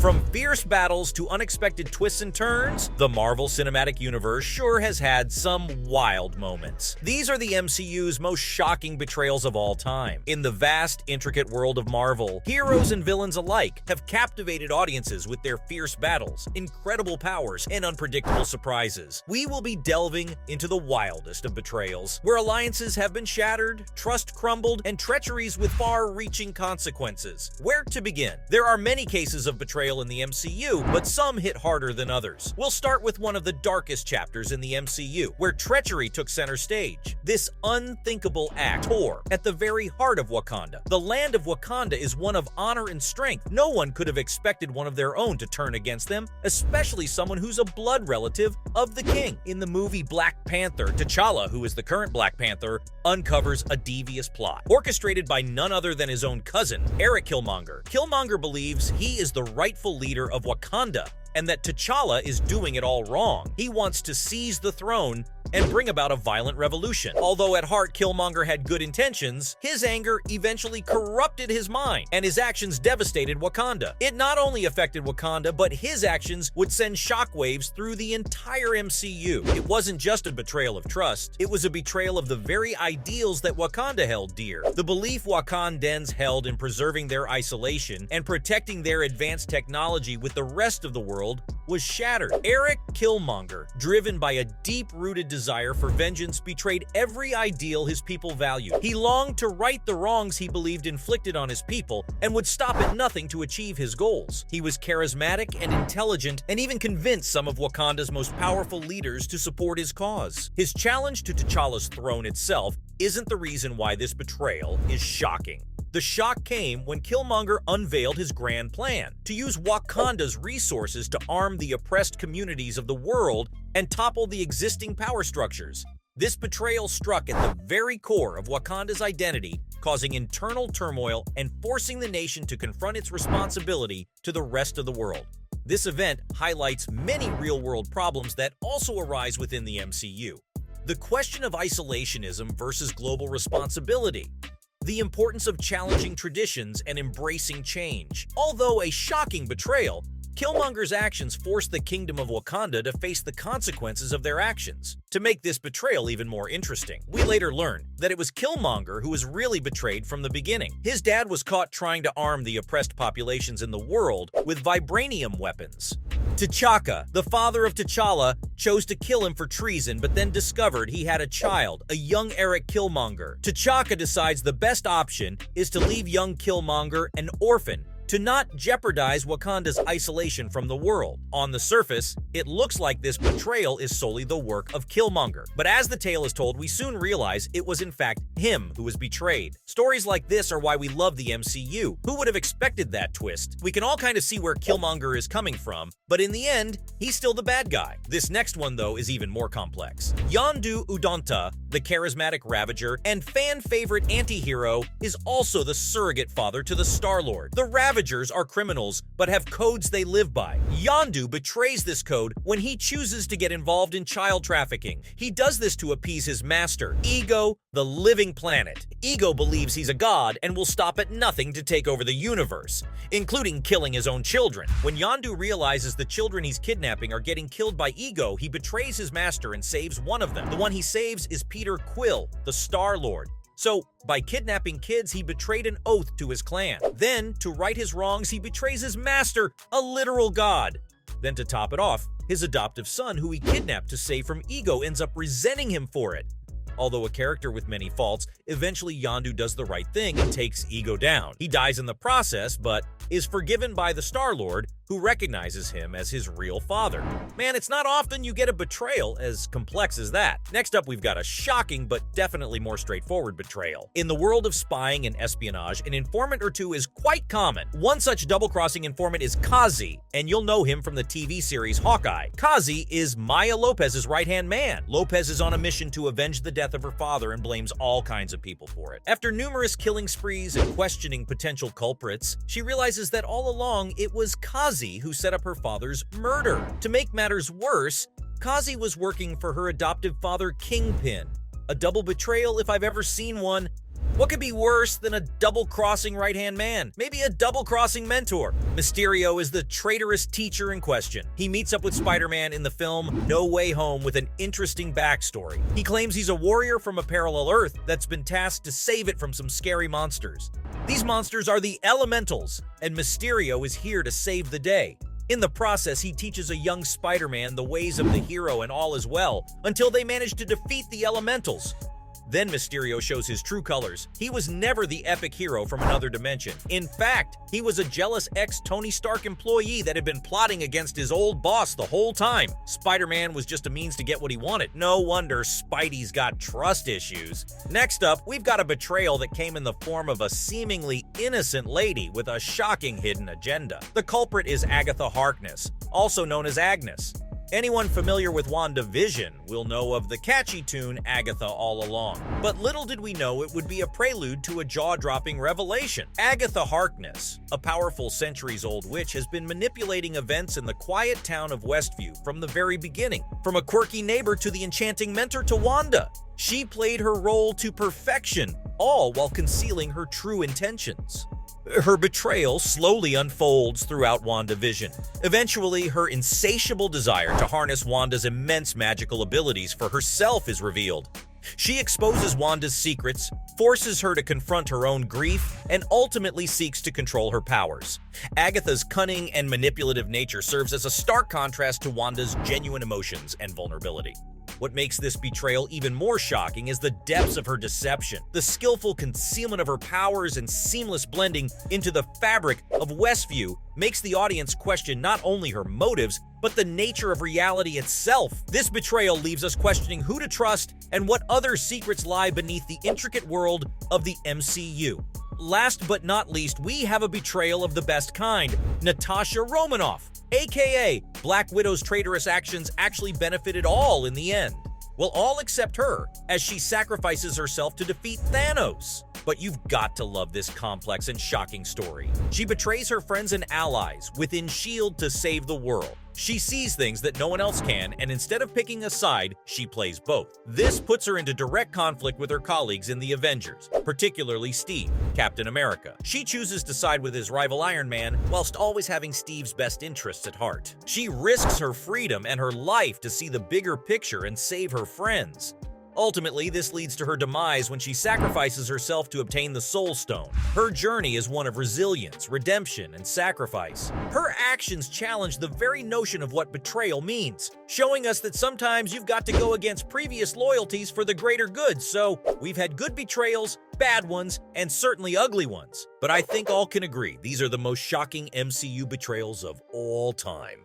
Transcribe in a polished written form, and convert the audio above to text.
From fierce battles to unexpected twists and turns, the Marvel Cinematic Universe sure has had some wild moments. These are the MCU's most shocking betrayals of all time. In the vast, intricate world of Marvel, heroes and villains alike have captivated audiences with their fierce battles, incredible powers, and unpredictable surprises. We will be delving into the wildest of betrayals, where alliances have been shattered, trust crumbled, and treacheries with far-reaching consequences. Where to begin? There are many cases of betrayal in the MCU, but some hit harder than others. We'll start with one of the darkest chapters in the MCU, where treachery took center stage. This unthinkable act tore at the very heart of Wakanda. The land of Wakanda is one of honor and strength. No one could have expected one of their own to turn against them, especially someone who's a blood relative of the king. In the movie Black Panther, T'Challa, who is the current Black Panther, uncovers a devious plot, orchestrated by none other than his own cousin, Eric Killmonger. Killmonger believes he is the rightful leader of Wakanda, and that T'Challa is doing it all wrong. He wants to seize the throne and bring about a violent revolution. Although at heart Killmonger had good intentions, his anger eventually corrupted his mind, and his actions devastated Wakanda. It not only affected Wakanda, but his actions would send shockwaves through the entire MCU. It wasn't just a betrayal of trust, it was a betrayal of the very ideals that Wakanda held dear. The belief Wakandans held in preserving their isolation and protecting their advanced technology with the rest of the world was shattered. Eric Killmonger, driven by a deep-rooted desire for vengeance, betrayed every ideal his people valued. He longed to right the wrongs he believed inflicted on his people and would stop at nothing to achieve his goals. He was charismatic and intelligent, and even convinced some of Wakanda's most powerful leaders to support his cause. His challenge to T'Challa's throne itself isn't the reason why this betrayal is shocking. The shock came when Killmonger unveiled his grand plan to use Wakanda's resources to arm the oppressed communities of the world and topple the existing power structures. This betrayal struck at the very core of Wakanda's identity, causing internal turmoil and forcing the nation to confront its responsibility to the rest of the world. This event highlights many real-world problems that also arise within the MCU. The question of isolationism versus global responsibility. The importance of challenging traditions and embracing change. Although a shocking betrayal, Killmonger's actions forced the Kingdom of Wakanda to face the consequences of their actions. To make this betrayal even more interesting, we later learned that it was Killmonger who was really betrayed from the beginning. His dad was caught trying to arm the oppressed populations in the world with vibranium weapons. T'Chaka, the father of T'Challa, chose to kill him for treason, but then discovered he had a child, a young Eric Killmonger. T'Chaka decides the best option is to leave young Killmonger an orphan, to not jeopardize Wakanda's isolation from the world. On the surface, it looks like this betrayal is solely the work of Killmonger. But as the tale is told, we soon realize it was in fact him who was betrayed. Stories like this are why we love the MCU. Who would have expected that twist? We can all kind of see where Killmonger is coming from, but in the end, he's still the bad guy. This next one, though, is even more complex. Yondu Udonta, the charismatic Ravager and fan-favorite anti-hero, is also the surrogate father to the Star-Lord. The Ravagers are criminals, but have codes they live by. Yondu betrays this code when he chooses to get involved in child trafficking. He does this to appease his master, Ego, the living planet. Ego believes he's a god and will stop at nothing to take over the universe, including killing his own children. When Yondu realizes the children he's kidnapping are getting killed by Ego, he betrays his master and saves one of them. The one he saves is Peter Quill, the Star-Lord. So, by kidnapping kids, he betrayed an oath to his clan. Then, to right his wrongs, he betrays his master, a literal god. Then to top it off, his adoptive son, who he kidnapped to save from Ego, ends up resenting him for it. Although a character with many faults, eventually Yondu does the right thing and takes Ego down. He dies in the process, but is forgiven by the Star-Lord, who recognizes him as his real father. Man, it's not often you get a betrayal as complex as that. Next up, we've got a shocking but definitely more straightforward betrayal. In the world of spying and espionage, an informant or two is quite common. One such double-crossing informant is Kazi, and you'll know him from the TV series Hawkeye. Kazi is Maya Lopez's right-hand man. Lopez is on a mission to avenge the death of her father and blames all kinds of people for it. After numerous killing sprees and questioning potential culprits, she realizes that all along it was Kazi who set up her father's murder. To make matters worse, Kazi was working for her adoptive father, Kingpin. A double betrayal if I've ever seen one. What could be worse than a double-crossing right-hand man? Maybe a double-crossing mentor. Mysterio is the traitorous teacher in question. He meets up with Spider-Man in the film No Way Home with an interesting backstory. He claims he's a warrior from a parallel Earth that's been tasked to save it from some scary monsters. These monsters are the Elementals, and Mysterio is here to save the day. In the process, he teaches a young Spider-Man the ways of the hero and all is well, until they manage to defeat the Elementals. Then Mysterio shows his true colors. He was never the epic hero from another dimension. In fact, he was a jealous ex-Tony Stark employee that had been plotting against his old boss the whole time. Spider-Man was just a means to get what he wanted. No wonder Spidey's got trust issues. Next up, we've got a betrayal that came in the form of a seemingly innocent lady with a shocking hidden agenda. The culprit is Agatha Harkness, also known as Agnes. Anyone familiar with WandaVision will know of the catchy tune Agatha All Along. But little did we know it would be a prelude to a jaw-dropping revelation. Agatha Harkness, a powerful centuries-old witch, has been manipulating events in the quiet town of Westview from the very beginning. From a quirky neighbor to the enchanting mentor to Wanda, she played her role to perfection, all while concealing her true intentions. Her betrayal slowly unfolds throughout WandaVision. Eventually, her insatiable desire to harness Wanda's immense magical abilities for herself is revealed. She exposes Wanda's secrets, forces her to confront her own grief, and ultimately seeks to control her powers. Agatha's cunning and manipulative nature serves as a stark contrast to Wanda's genuine emotions and vulnerability. What makes this betrayal even more shocking is the depths of her deception. The skillful concealment of her powers and seamless blending into the fabric of Westview makes the audience question not only her motives, but the nature of reality itself. This betrayal leaves us questioning who to trust and what other secrets lie beneath the intricate world of the MCU. Last but not least, we have a betrayal of the best kind, Natasha Romanoff, aka Black Widow's traitorous actions actually benefited all in the end. Well, all except her, as she sacrifices herself to defeat Thanos. But you've got to love this complex and shocking story. She betrays her friends and allies within S.H.I.E.L.D. to save the world. She sees things that no one else can, and instead of picking a side, she plays both. This puts her into direct conflict with her colleagues in the Avengers, particularly Steve, Captain America. She chooses to side with his rival Iron Man, whilst always having Steve's best interests at heart. She risks her freedom and her life to see the bigger picture and save her friends. Ultimately, this leads to her demise when she sacrifices herself to obtain the Soul Stone. Her journey is one of resilience, redemption, and sacrifice. Her actions challenge the very notion of what betrayal means, showing us that sometimes you've got to go against previous loyalties for the greater good. So, we've had good betrayals, bad ones, and certainly ugly ones. But I think all can agree these are the most shocking MCU betrayals of all time.